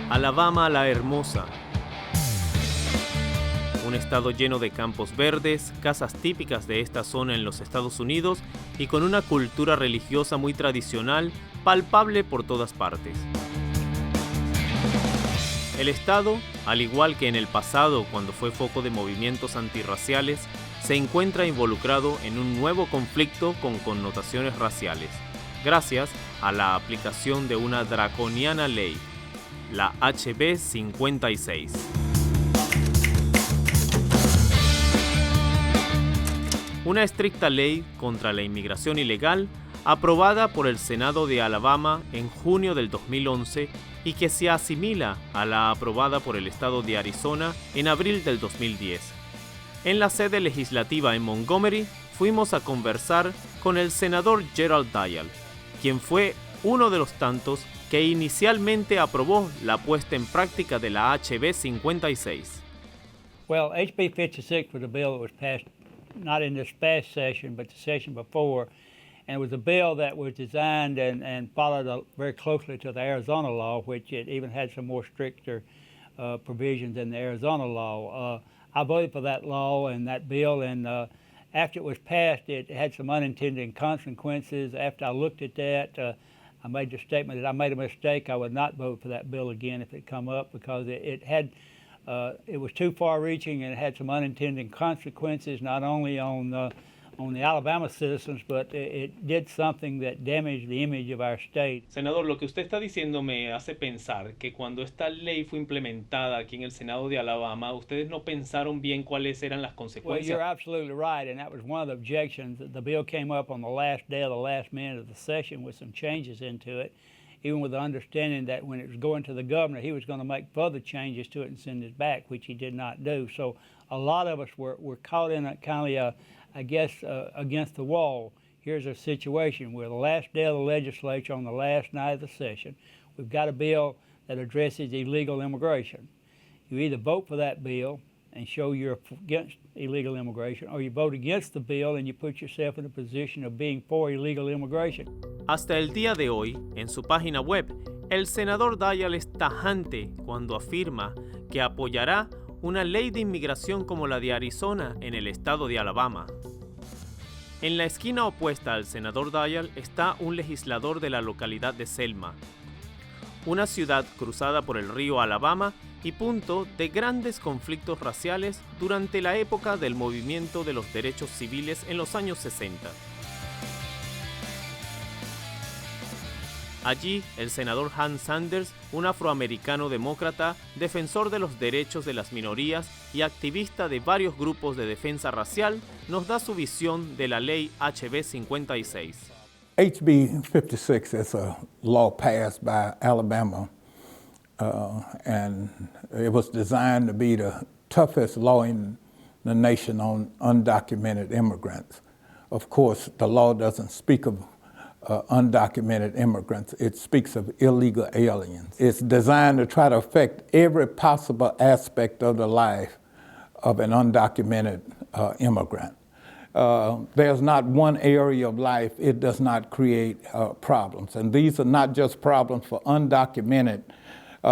Alabama la Hermosa. Un estado lleno de campos verdes, casas típicas de esta zona en los Estados Unidos y con una cultura religiosa muy tradicional, palpable por todas partes. El estado, al igual que en el pasado cuando fue foco de movimientos antirraciales, se encuentra involucrado en un nuevo conflicto con connotaciones raciales, gracias a la aplicación de una draconiana ley, la HB 56. Una estricta ley contra la inmigración ilegal aprobada por el Senado de Alabama en junio del 2011 y que se asimila a la aprobada por el estado de Arizona en abril del 2010. En la sede legislativa en Montgomery fuimos a conversar con el senador Gerald Dial, quien fue uno de los tantos que inicialmente aprobó la puesta en práctica de la HB 56. Well, HB 56 was a bill that was passed not in this past session, but the session before, and it was a bill that was designed and followed very closely to the Arizona law, which it even had some more stricter provisions than the Arizona law. I voted for that law and that bill, and after it was passed, it had some unintended consequences. After I looked at that, I made the statement that I made a mistake. I would not vote for that bill again if it come up because it was too far-reaching and it had some unintended consequences, not only on the Alabama citizens, but it did something that damaged the image of our state. Senador, lo que usted está diciendo me hace pensar que cuando esta ley fue implementada aquí en el Senado de Alabama, ustedes no pensaron bien cuáles eran las Well, consecuencias. you're absolutely right, and that was one of the objections. The bill came up on the last day of the last minute of the session with some changes into it, even with the understanding that when it was going to the governor, he was going to make further changes to it and send it back, which he did not do. So a lot of us were caught in a kind of, against the wall. Here's a situation where the last day of the legislature on the last night of the session, we've got a bill that addresses illegal immigration. You either vote for that bill and show you're against illegal immigration, or you vote against the bill and you put yourself in a position of being for illegal immigration. Hasta el día de hoy, en su página web, el senador Dial es tajante cuando afirma que apoyará una ley de inmigración como la de Arizona en el estado de Alabama. En la esquina opuesta al senador Dial está un legislador de la localidad de Selma, una ciudad cruzada por el río Alabama y punto de grandes conflictos raciales durante la época del movimiento de los derechos civiles en los años 60. Allí, el senador Hans Sanders, un afroamericano demócrata, defensor de los derechos de las minorías y activista de varios grupos de defensa racial, nos da su visión de la ley HB 56. HB 56 is a law passed by Alabama, and it was designed to be the toughest law in the nation on undocumented immigrants. Of course, the law doesn't speak of undocumented immigrants. It speaks of illegal aliens. It's designed to try to affect every possible aspect of the life of an undocumented immigrant. There's not one area of life it does not create problems. And these are not just problems for undocumented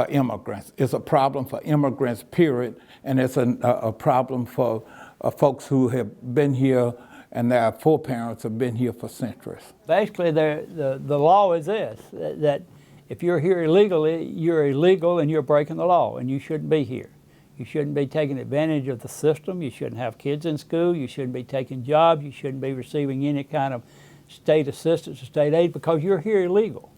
immigrants. It's a problem for immigrants, period, and it's a problem for folks who have been here and their foreparents have been here for centuries. Basically, the law is this, that if you're here illegally, you're illegal and you're breaking the law, and you shouldn't be here. You shouldn't be taking advantage of the system. You shouldn't have kids in school. You shouldn't be taking jobs. You shouldn't be receiving any kind of state assistance or state aid because you're here illegal.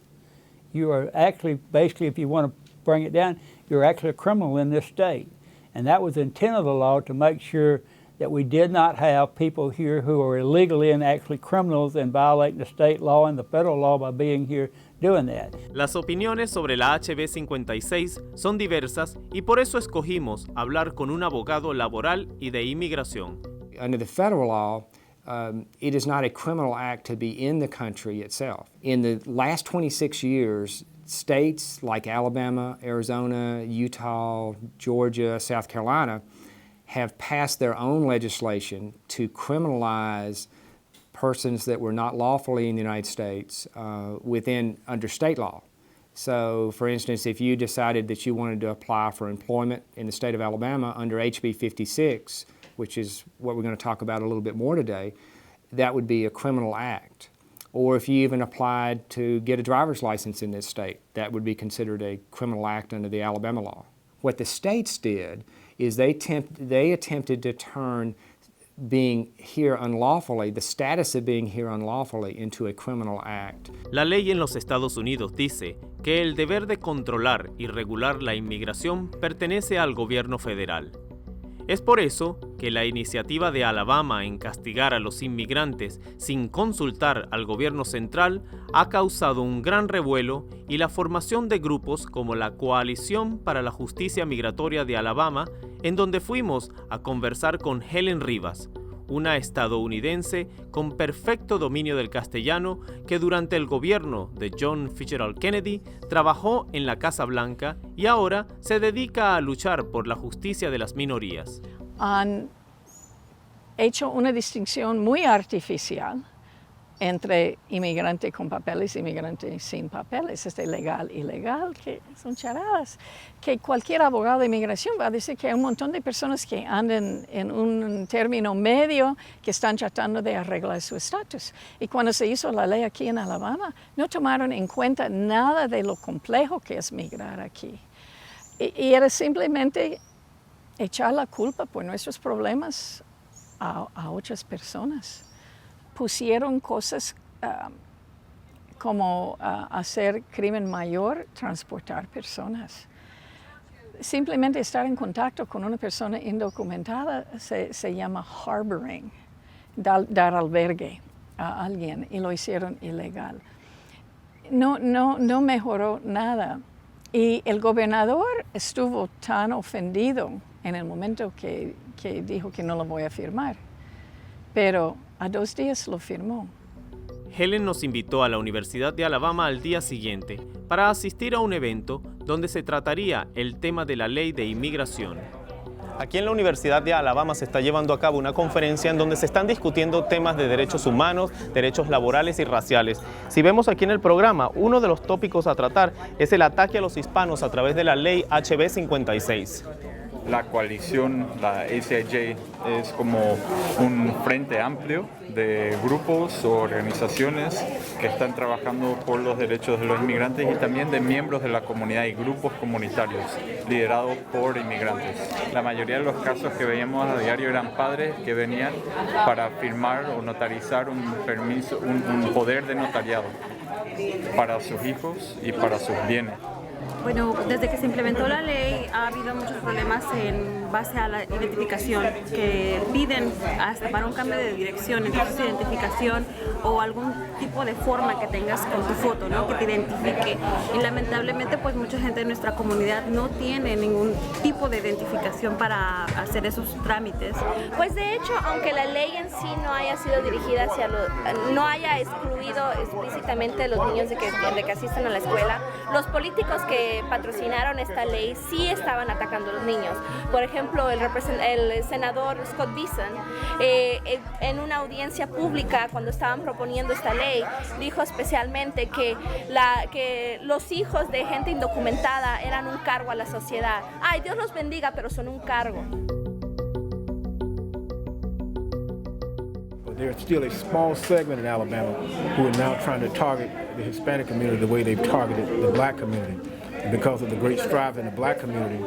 You are actually, basically, if you want to bring it down, you're actually a criminal in this state. And that was the intent of the law, to make sure that we did not have people here who are illegally and actually criminals and violating the state law and the federal law by being here doing that. Las opiniones sobre la HB 56 son diversas y por eso escogimos hablar con un abogado laboral y de inmigración. Under the federal law, it is not a criminal act to be in the country itself. In the last 26 years, states like Alabama, Arizona, Utah, Georgia, South Carolina have passed their own legislation to criminalize persons that were not lawfully in the United States under state law. So, for instance, if you decided that you wanted to apply for employment in the state of Alabama under HB 56, which is what we're going to talk about a little bit more today, that would be a criminal act. Or if you even applied to get a driver's license in this state, that would be considered a criminal act under the Alabama law. What the states did is they attempted to turn being here unlawfully, the status of being here unlawfully, into a criminal act. La ley en los Estados Unidos dice que el deber de controlar y regular la inmigración pertenece al gobierno federal. Es por eso que la iniciativa de Alabama en castigar a los inmigrantes sin consultar al gobierno central ha causado un gran revuelo y la formación de grupos como la Coalición para la Justicia Migratoria de Alabama, en donde fuimos a conversar con Helen Rivas, una estadounidense con perfecto dominio del castellano que durante el gobierno de John Fitzgerald Kennedy trabajó en la Casa Blanca y ahora se dedica a luchar por la justicia de las minorías. Han hecho una distinción muy artificial entre inmigrante con papeles y inmigrante sin papeles, legal, ilegal, que son charadas. Que cualquier abogado de inmigración va a decir que hay un montón de personas que andan en un término medio que están tratando de arreglar su estatus. Y cuando se hizo la ley aquí en Alabama, no tomaron en cuenta nada de lo complejo que es migrar aquí. Y era simplemente echar la culpa por nuestros problemas a otras personas. Pusieron cosas como hacer crimen mayor, transportar personas. Simplemente estar en contacto con una persona indocumentada se llama harboring, dar albergue a alguien, y lo hicieron ilegal. No mejoró nada. Y el gobernador estuvo tan ofendido en el momento que dijo que no lo voy a firmar. Pero a 2 días lo firmó. Helen nos invitó a la Universidad de Alabama al día siguiente para asistir a un evento donde se trataría el tema de la ley de inmigración. Aquí en la Universidad de Alabama se está llevando a cabo una conferencia en donde se están discutiendo temas de derechos humanos, derechos laborales y raciales. Si vemos aquí en el programa, uno de los tópicos a tratar es el ataque a los hispanos a través de la ley HB 56. La coalición, la ACIJ, es como un frente amplio de grupos o organizaciones que están trabajando por los derechos de los inmigrantes y también de miembros de la comunidad y grupos comunitarios liderados por inmigrantes. La mayoría de los casos que veíamos a diario eran padres que venían para firmar o notarizar un permiso, un poder de notariado para sus hijos y para sus bienes. Bueno, desde que se implementó la ley ha habido muchos problemas en base a la identificación que piden hasta para un cambio de dirección, entonces su identificación o algún tipo de forma que tengas con tu foto, ¿no? Que te identifique. Y lamentablemente pues mucha gente de nuestra comunidad no tiene ningún tipo de identificación para hacer esos trámites. Pues de hecho, aunque la ley en sí no haya sido dirigida no haya excluido explícitamente a los niños de que asistan a la escuela, los políticos que patrocinaron esta ley sí estaban atacando a los niños. Por ejemplo, el senador Scott Bison, en una audiencia pública cuando estaban proponiendo esta ley, dijo especialmente que los hijos de gente indocumentada eran un cargo a la sociedad. Ay, Dios los bendiga, pero son un cargo. There's still a small segment in Alabama who are now trying to target the Hispanic community the way they've targeted the black community. And because of the great strides in the black community,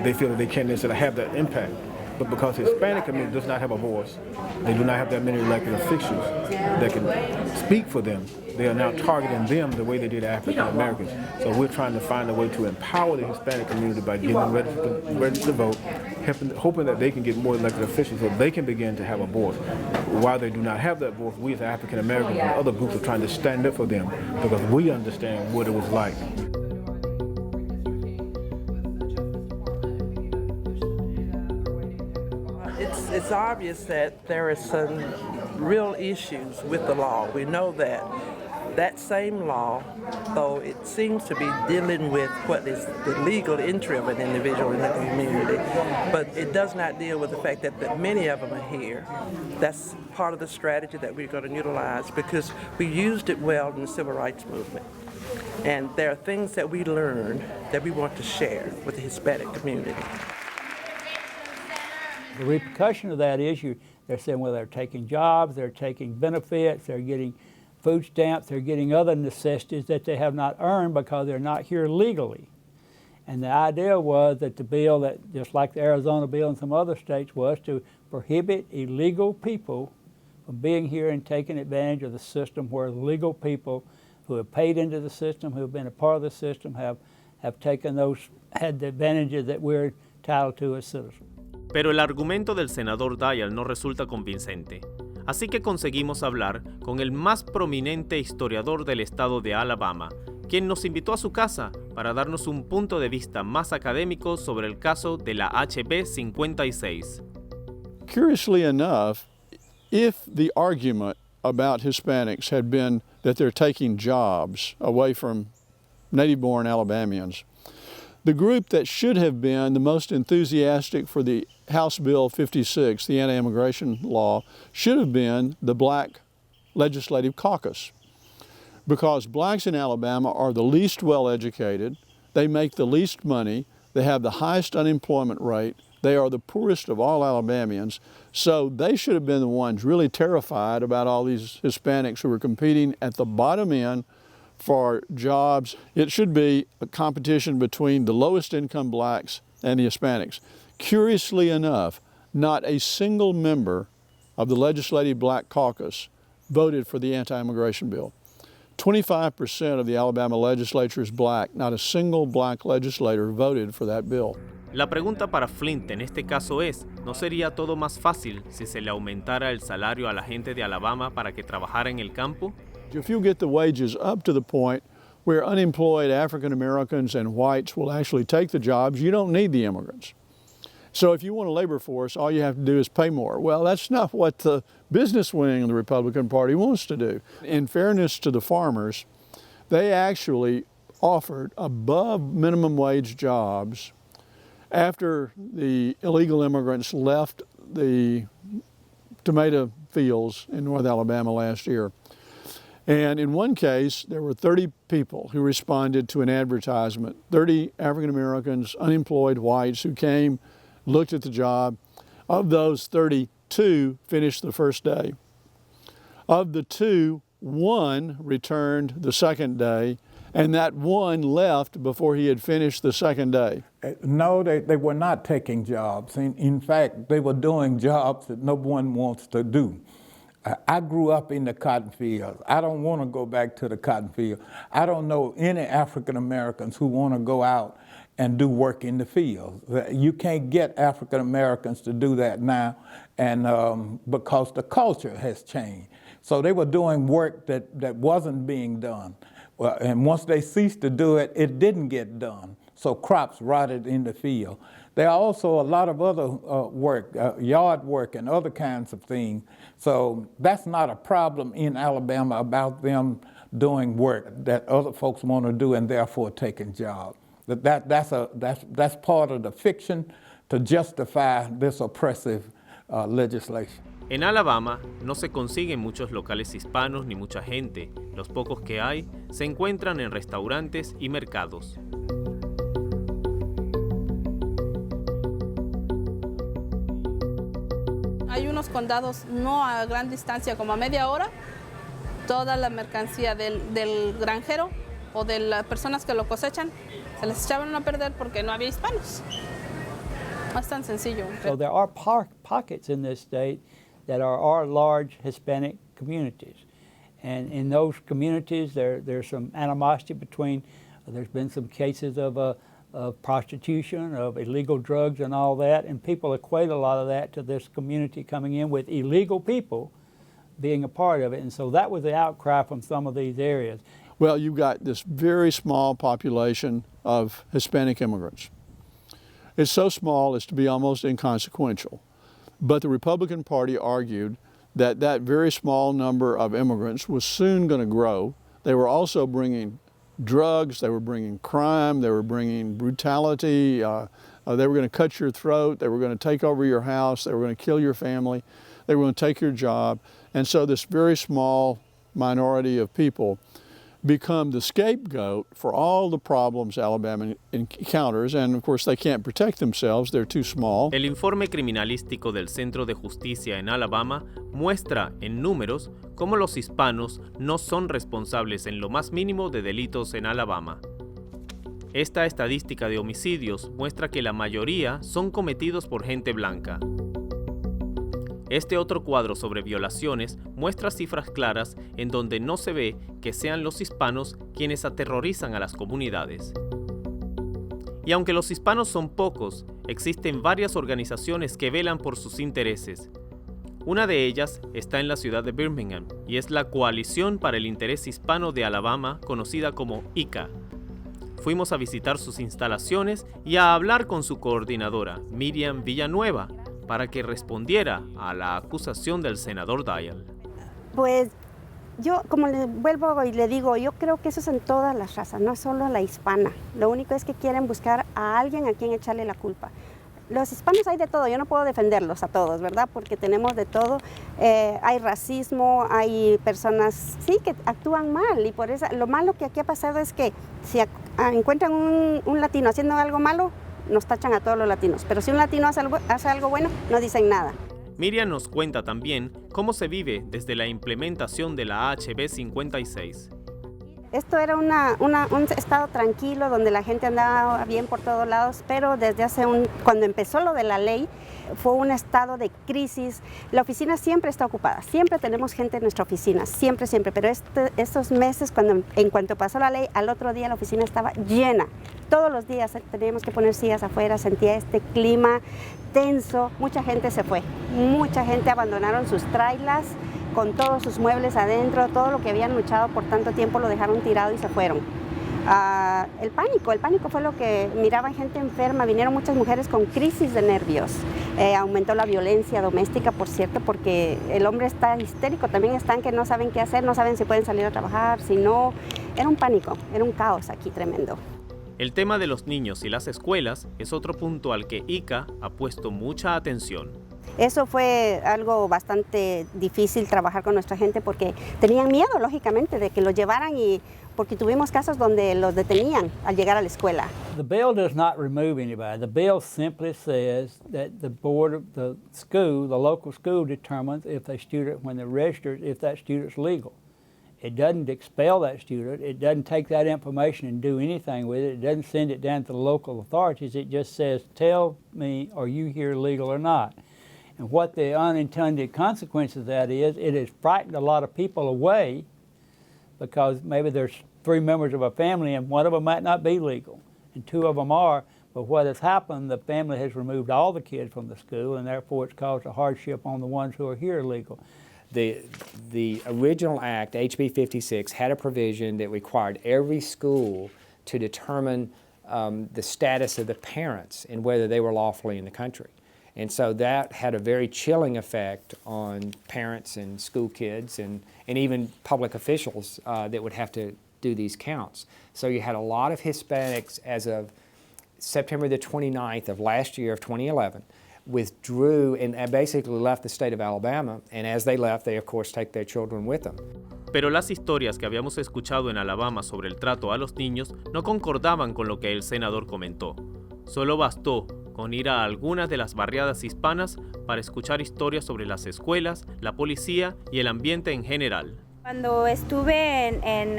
they feel that they can't necessarily have that impact. But because the Hispanic community does not have a voice, they do not have that many elected officials that can speak for them, they are now targeting them the way they did African Americans. So we're trying to find a way to empower the Hispanic community by getting them ready to vote, hoping that they can get more elected officials so they can begin to have a voice. While they do not have that voice, we as African Americans and other groups are trying to stand up for them because we understand what it was like. It's obvious that there are some real issues with the law. We know that same law, though it seems to be dealing with what is the legal entry of an individual in the community, but it does not deal with the fact that many of them are here. That's part of the strategy that we're going to utilize because we used it well in the civil rights movement. And there are things that we learned that we want to share with the Hispanic community. The repercussion of that is they're saying, well, they're taking jobs, they're taking benefits, they're getting food stamps, they're getting other necessities that they have not earned because they're not here legally. And the idea was that the bill, that just like the Arizona bill and some other states, was to prohibit illegal people from being here and taking advantage of the system, where legal people who have paid into the system, who have been a part of the system, have had the advantages that we're entitled to as citizens. Pero el argumento del senador Dial no resulta convincente. Así que conseguimos hablar con el más prominente historiador del estado de Alabama, quien nos invitó a su casa para darnos un punto de vista más académico sobre el caso de la HB 56. Curiously enough, if the argument about Hispanics had been that they're taking jobs away from native-born Alabamians, the group that should have been the most enthusiastic for the House Bill 56, the anti-immigration law, should have been the Black Legislative Caucus. Because blacks in Alabama are the least well-educated, they make the least money, they have the highest unemployment rate, they are the poorest of all Alabamians, so they should have been the ones really terrified about all these Hispanics who were competing at the bottom end for jobs. It should be a competition between the lowest income blacks and the Hispanics. Curiously enough, not a single member of the Legislative Black Caucus voted for the anti-immigration bill. 25% of the Alabama legislature is black. Not a single black legislator voted for that bill. La pregunta para Flint en este caso es, ¿no sería todo más fácil si se le aumentara el salario a la gente de Alabama para que trabajara en el campo? If you get the wages up to the point where unemployed African Americans and whites will actually take the jobs, you don't need the immigrants. So if you want a labor force, all you have to do is pay more. Well, that's not what the business wing of the Republican Party wants to do. In fairness to the farmers, they actually offered above minimum wage jobs after the illegal immigrants left the tomato fields in North Alabama last year. And in one case, there were 30 people who responded to an advertisement, 30 African Americans, unemployed whites who came, looked at the job. Of those 32 finished the first day. Of the two, one returned the second day, and that one left before he had finished the second day. No, they were not taking jobs. In fact, they were doing jobs that no one wants to do. I grew up in the cotton fields. I don't want to go back to the cotton field. I don't know any African Americans who want to go out and do work in the fields. You can't get African Americans to do that now, and because the culture has changed. So they were doing work that wasn't being done. Well, and once they ceased to do it, it didn't get done. So crops rotted in the field. There are also a lot of other work, yard work and other kinds of things. So that's not a problem in Alabama about them doing work that other folks want to do and therefore taking jobs. That's part of the fiction to justify this oppressive legislation. En Alabama no se consiguen muchos locales hispanos ni mucha gente. Los pocos que hay se encuentran en restaurantes y mercados. Hay unos condados no a gran distancia, como a media hora, toda la mercancía del granjero o de las personas que lo cosechan se les echaban a perder porque no había hispanos. No es tan sencillo. So there are pockets in this state that are large Hispanic communities. And in those communities, there's some animosity between, there's been some cases of prostitution, of illegal drugs and all that, and people equate a lot of that to this community coming in with illegal people being a part of it. And so that was the outcry from some of these areas. Well, you've got this very small population of Hispanic immigrants. It's so small as to be almost inconsequential. But the Republican Party argued that that very small number of immigrants was soon going to grow. They were also bringing drugs, they were bringing crime, they were bringing brutality, they were going to cut your throat, they were going to take over your house, they were going to kill your family, they were going to take your job. And so this very small minority of people become the scapegoat for all the problems Alabama encounters, and of course they can't protect themselves, they're too small. El informe criminalístico del Centro de Justicia en Alabama muestra en números cómo los hispanos no son responsables en lo más mínimo de delitos en Alabama. Esta estadística de homicidios muestra que la mayoría son cometidos por gente blanca. Este otro cuadro sobre violaciones muestra cifras claras en donde no se ve que sean los hispanos quienes aterrorizan a las comunidades. Y aunque los hispanos son pocos, existen varias organizaciones que velan por sus intereses. Una de ellas está en la ciudad de Birmingham y es la Coalición para el Interés Hispano de Alabama, conocida como ICA. Fuimos a visitar sus instalaciones y a hablar con su coordinadora, Miriam Villanueva, para que respondiera a la acusación del senador Dial. Pues yo, como le vuelvo y le digo, yo creo que eso es en todas las razas, no solo la hispana. Lo único es que quieren buscar a alguien a quien echarle la culpa. Los hispanos hay de todo, yo no puedo defenderlos a todos, ¿verdad? Porque tenemos de todo. Hay racismo, hay personas, sí, que actúan mal. Y por eso, lo malo que aquí ha pasado es que si encuentran un latino haciendo algo malo, nos tachan a todos los latinos. Pero si un latino hace algo bueno, no dicen nada. Miriam nos cuenta también cómo se vive desde la implementación de la HB 56. Esto era un estado tranquilo donde la gente andaba bien por todos lados, pero desde cuando empezó lo de la ley, fue un estado de crisis. La oficina siempre está ocupada, siempre tenemos gente en nuestra oficina, siempre, pero estos meses, en cuanto pasó la ley, al otro día la oficina estaba llena. Todos los días teníamos que poner sillas afuera, sentía este clima tenso, mucha gente se fue, mucha gente abandonaron sus trailers, con todos sus muebles adentro, todo lo que habían luchado por tanto tiempo lo dejaron tirado y se fueron. El pánico fue lo que miraban gente enferma, vinieron muchas mujeres con crisis de nervios, aumentó la violencia doméstica, por cierto, porque el hombre está histérico, también están que no saben qué hacer, no saben si pueden salir a trabajar, si no, era un pánico, era un caos aquí tremendo. El tema de los niños y las escuelas es otro punto al que ICA ha puesto mucha atención. Eso fue algo bastante difícil trabajar con nuestra gente porque tenían miedo, lógicamente, de que los llevaran porque tuvimos casos donde los detenían al llegar a la escuela. The bill does not remove anybody. The bill simply says that the board of the school, the local school, determines if a student, when they're registered, if that student's legal. It doesn't expel that student. It doesn't take that information and do anything with it. It doesn't send it down to the local authorities. It just says, tell me, are you here legal or not? And what the unintended consequence of that is, it has frightened a lot of people away because maybe there's 3 members of a family and one of them might not be legal and 2 of them are, but what has happened, the family has removed all the kids from the school and therefore it's caused a hardship on the ones who are here legal. The original act, HB 56, had a provision that required every school to determine the status of the parents and whether they were lawfully in the country. And so that had a very chilling effect on parents and school kids and even public officials that would have to do these counts. So you had a lot of Hispanics as of September the 29th of last year of 2011 withdrew and basically left the state of Alabama, and as they left, they of course take their children with them. Pero las historias que habíamos escuchado en Alabama sobre el trato a los niños no concordaban con lo que el senador comentó. Solo bastó con ir a algunas de las barriadas hispanas para escuchar historias sobre las escuelas, la policía y el ambiente en general. Cuando estuve en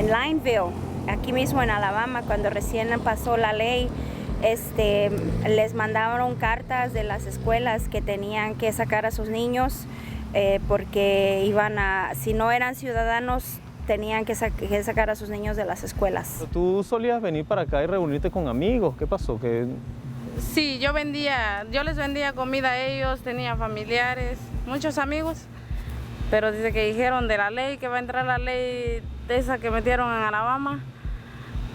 Lineville, aquí mismo en Alabama, cuando recién pasó la ley, les mandaron cartas de las escuelas que tenían que sacar a sus niños porque si no eran ciudadanos, tenían que sacar a sus niños de las escuelas. ¿Tú solías venir para acá y reunirte con amigos? ¿Qué pasó? Sí, yo les vendía comida a ellos, tenía familiares, muchos amigos, pero desde que dijeron de la ley, que va a entrar la ley de esa que metieron en Alabama,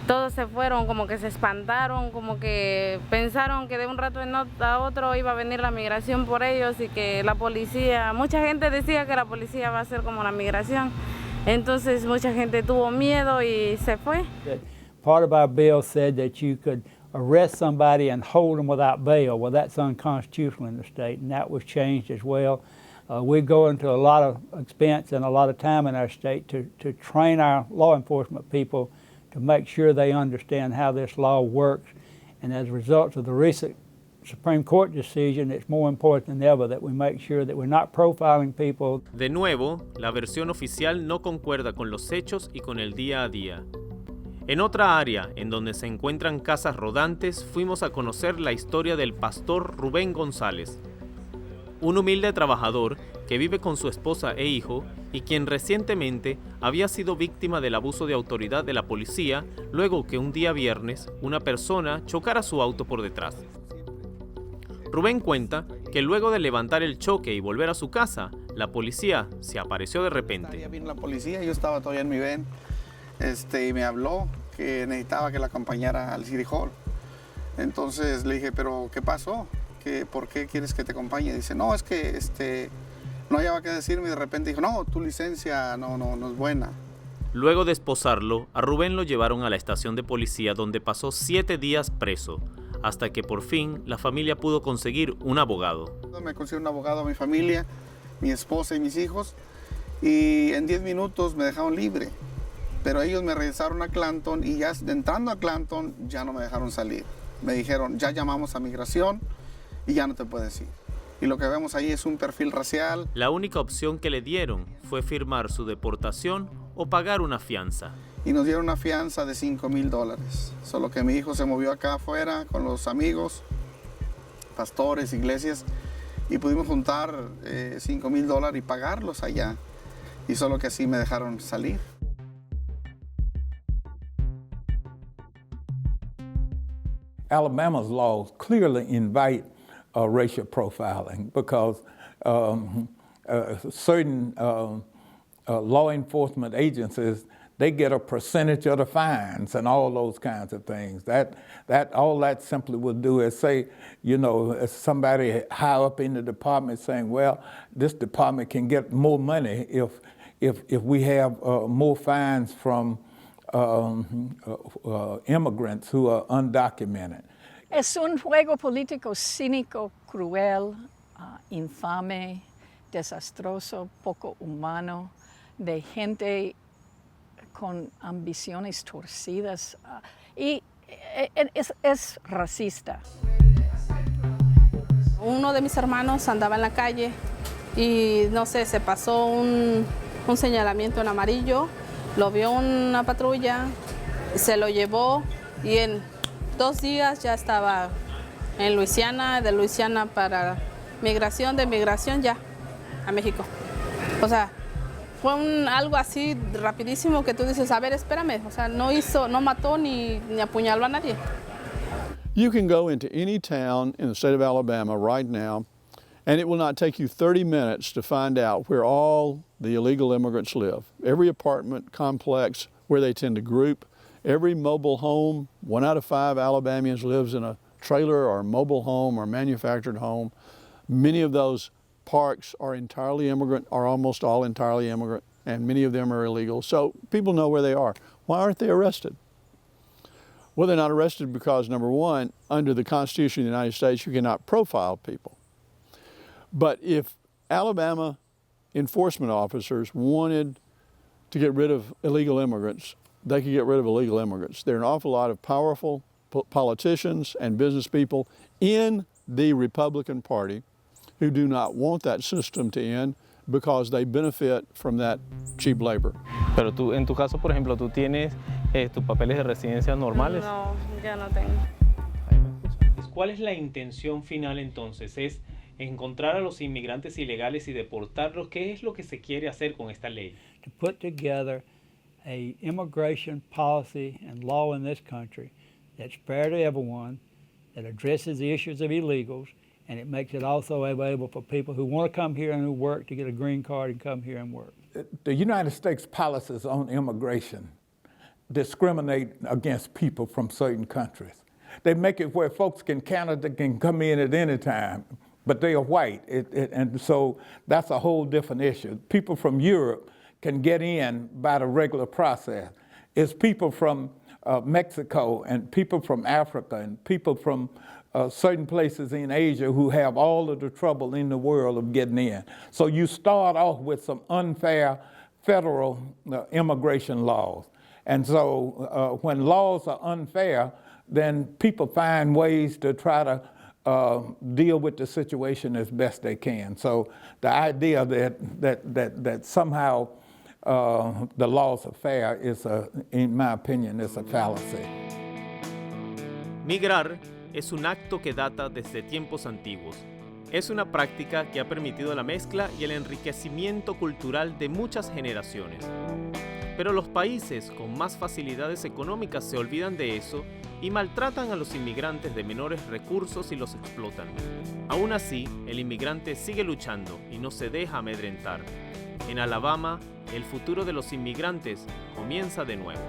todos se fueron, como que se espantaron, como que pensaron que de un rato a otro iba a venir la migración por ellos y que la policía, mucha gente decía que la policía va a ser como la migración. Entonces mucha gente tuvo miedo y se fue. Part of our bill said that you could arrest somebody and hold them without bail. Well, that's unconstitutional in the state, and that was changed as well. We go into a lot of expense and a lot of time in our state to train our law enforcement people to make sure they understand how this law works. And as a result of the recent Supreme Court decision, it's more important than ever that we make sure that we're not profiling people. De nuevo, la versión oficial no concuerda con los hechos y con el día a día. En otra área, en donde se encuentran casas rodantes, fuimos a conocer la historia del pastor Rubén González, un humilde trabajador que vive con su esposa e hijo y quien recientemente había sido víctima del abuso de autoridad de la policía luego que un día viernes una persona chocara su auto por detrás. Rubén cuenta que luego de levantar el choque y volver a su casa, la policía se apareció de repente. Ya vino la policía, yo estaba todavía en mi ven, y me habló que necesitaba que la acompañara al City Hall. Entonces le dije, pero ¿qué pasó? ¿Por qué quieres que te acompañe? Dice, no, es que no hallaba qué decirme y de repente dijo, no, tu licencia no es buena. Luego de esposarlo, a Rubén lo llevaron a la estación de policía donde pasó 7 días preso, hasta que por fin la familia pudo conseguir un abogado. Me consiguió un abogado a mi familia, mi esposa y mis hijos, y en 10 minutos me dejaron libre. Pero ellos me regresaron a Clanton y ya entrando a Clanton ya no me dejaron salir. Me dijeron, ya llamamos a migración y ya no te puedes ir. Y lo que vemos ahí es un perfil racial. La única opción que le dieron fue firmar su deportación o pagar una fianza. Y nos dieron una fianza de $5,000. Solo que mi hijo se movió acá afuera con los amigos, pastores, iglesias, y pudimos juntar $5,000 y pagarlos allá. Y solo que así me dejaron salir. Alabama's laws clearly invite racial profiling because certain law enforcement agencies, they get a percentage of the fines and all those kinds of things. All that simply will do is say, you know, somebody high up in the department saying, well, this department can get more money if we have more fines from immigrants who are undocumented. Es un juego político cínico, cruel, infame, desastroso, poco humano, de gente con ambiciones torcidas y es racista. Uno de mis hermanos andaba en la calle y no sé, se pasó un señalamiento en amarillo, lo vio una patrulla, se lo llevó y en 2 días ya estaba en Luisiana, de Luisiana para migración, de migración ya a México. O sea, fue algo así rapidísimo que tú dices, a ver, espérame, o sea, no mató ni apuñaló a nadie. You can go into any town in the state of Alabama right now, and it will not take you 30 minutes to find out where all the illegal immigrants live. Every apartment complex where they tend to group, every mobile home, 1 out of 5 Alabamians lives in a trailer or a mobile home or manufactured home. Many of those parks are entirely immigrant, or almost all entirely immigrant, and many of them are illegal. So people know where they are. Why aren't they arrested? Well, they're not arrested because, number one, under the Constitution of the United States, you cannot profile people. But if Alabama enforcement officers wanted to get rid of illegal immigrants, they could get rid of illegal immigrants. There are an awful lot of powerful politicians and business people in the Republican Party who do not want that system to end because they benefit from that cheap labor. Pero tú, en tu caso, por ejemplo, ¿tú tienes tus papeles de residencia normales? No, ya no tengo. ¿Cuál es la intención final entonces? ¿Es encontrar a los inmigrantes ilegales y deportarlos? ¿Qué es lo que se quiere hacer con esta ley? To put together a immigration policy and law in this country that's fair to everyone, that addresses the issues of illegals, and it makes it also available for people who want to come here and who work to get a green card and come here and work. The United States policies on immigration discriminate against people from certain countries. They make it where folks in Canada can come in at any time, but they are white, and so that's a whole different issue. People from Europe can get in by the regular process. It's people from Mexico and people from Africa and people from certain places in Asia who have all of the trouble in the world of getting in. So you start off with some unfair federal immigration laws. And so when laws are unfair, then people find ways to try to deal with the situation as best they can. So the idea that somehow the laws are fair is, in my opinion, is a fallacy. Migrar es un acto que data desde tiempos antiguos. Es una práctica que ha permitido la mezcla y el enriquecimiento cultural de muchas generaciones. Pero los países con más facilidades económicas se olvidan de eso y maltratan a los inmigrantes de menores recursos y los explotan. Aún así, el inmigrante sigue luchando y no se deja amedrentar. En Alabama, el futuro de los inmigrantes comienza de nuevo.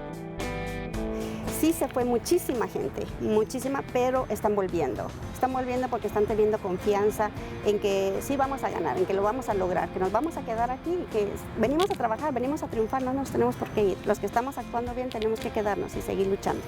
Sí se fue muchísima gente, muchísima, pero están volviendo. Están volviendo porque están teniendo confianza en que sí vamos a ganar, en que lo vamos a lograr, que nos vamos a quedar aquí, que venimos a trabajar, venimos a triunfar, no nos tenemos por qué ir. Los que estamos actuando bien tenemos que quedarnos y seguir luchando.